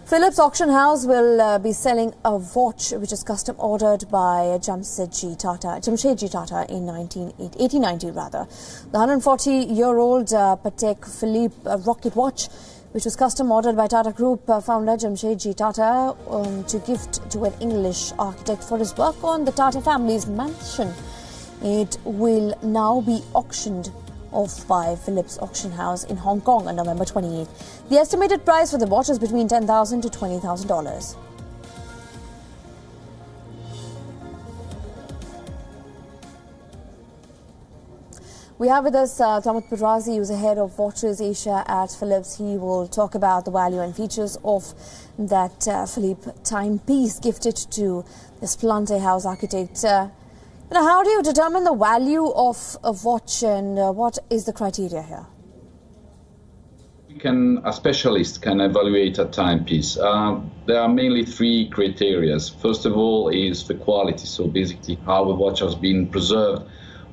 Phillips Auction House will be selling a watch which is custom ordered by Jamsetji Tata in 1890 rather. The 140-year-old Patek Philippe rocket watch, which was custom ordered by Tata Group founder Jamsetji Tata to gift to an English architect for his work on the Tata family's mansion. It will now be auctioned off by Phillips Auction House in Hong Kong on November 28. The estimated price for the watch is between $10,000 to $20,000. We have with us Thomas Pirazi, who's the head of Watches Asia at Phillips. He will talk about the value and features of that Philippe timepiece gifted to the Splante House architect. How do you determine the value of a watch, and what is the criteria here? A specialist can evaluate a timepiece. There are mainly three criteria. First of all is the quality, so basically how the watch has been preserved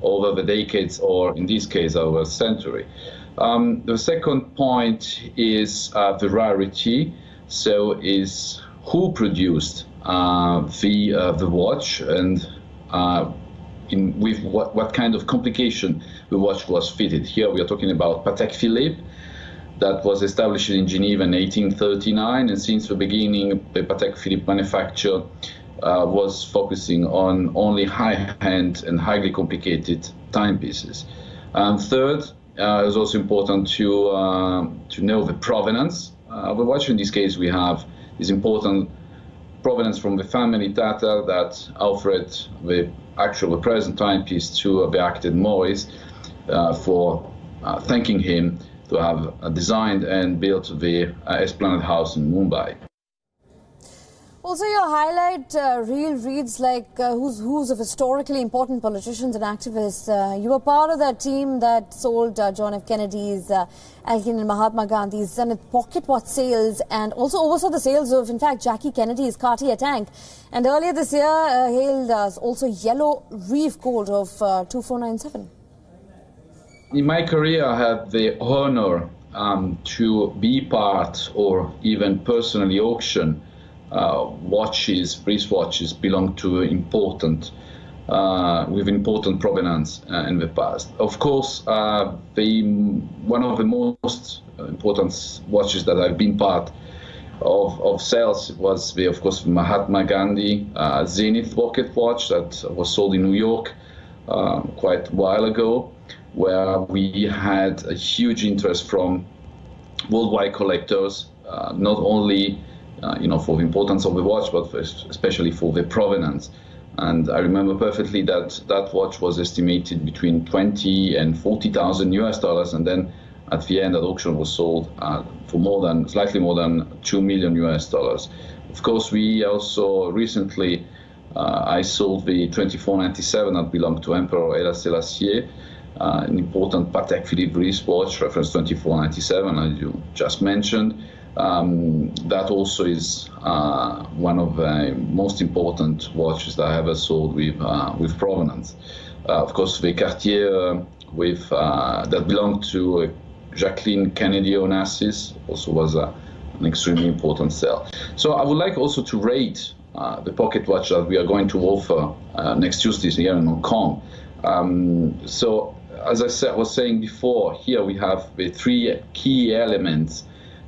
over the decades, or in this case over a century. The second point is the rarity, so is who produced the watch, and with what kind of complication the watch was fitted. Here we are talking about Patek Philippe, that was established in Geneva in 1839, and since the beginning the Patek Philippe manufacture was focusing on only high-end and highly complicated timepieces. Third, it's also important to know the provenance of the watch. In this case we have this important provenance from the family Tata that offered the present timepiece to the architect Maurice for thanking him to have designed and built the Esplanade House in Mumbai. Also, your highlight reel reads like who's of historically important politicians and activists. You were part of that team that sold John F. Kennedy's, Alkin and Mahatma Gandhi's Zenith pocket watch sales, and also oversaw the sales of, in fact, Jackie Kennedy's Cartier tank. And earlier this year, hailed also yellow reef gold of 2497. In my career, I had the honor to be part or even personally auction watches, wristwatches belong to with important provenance in the past. Of course, one of the most important watches that I've been part of sales was of course Mahatma Gandhi Zenith pocket watch that was sold in New York quite a while ago, where we had a huge interest from worldwide collectors, not only for the importance of the watch, but especially for the provenance. And I remember perfectly that that watch was estimated between 20 and 40,000 US dollars, and then at the end, that auction was sold for slightly more than 2 million US dollars. Of course, we also recently I sold the 2497 that belonged to Emperor Haile Selassie, an important Patek Philippe wristwatch, reference 2497, as you just mentioned. That also is one of the most important watches that I ever sold with provenance. Of course, the Cartier that belonged to Jacqueline Kennedy Onassis also was an extremely important sale. So I would like also to rate the pocket watch that we are going to offer next Tuesday here in Hong Kong. So as I was saying before, here we have the three key elements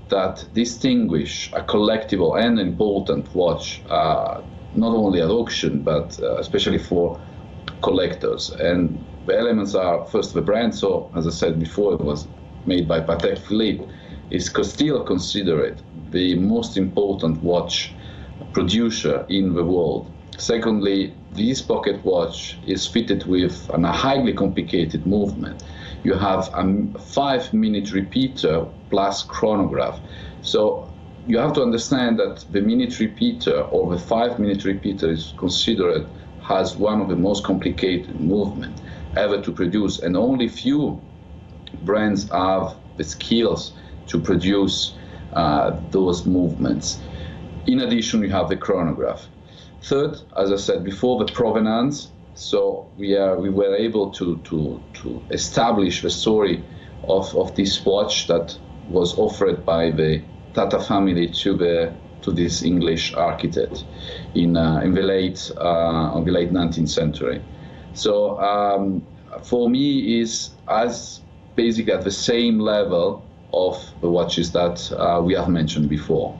that distinguish a collectible and important watch, not only at auction, but especially for collectors. And the elements are, first, the brand. So, as I said before, it was made by Patek Philippe, is still considered the most important watch producer in the world. Secondly, this pocket watch is fitted with a highly complicated movement. You have a 5-minute repeater plus chronograph. So you have to understand that the minute repeater or the 5-minute repeater is considered as one of the most complicated movements ever to produce, and only few brands have the skills to produce those movements. In addition, you have the chronograph. Third, as I said before, the provenance. So we were able to establish the story of this watch that was offered by the Tata family to the to this English architect in the late 19th century. So for me, is as basically at the same level of the watches that we have mentioned before.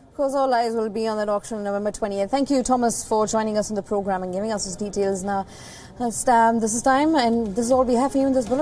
Of course, all eyes will be on that auction on November 28th. Thank you, Thomas, for joining us in the program and giving us these details. Now, this is time, and this is all we have for you in this bulletin.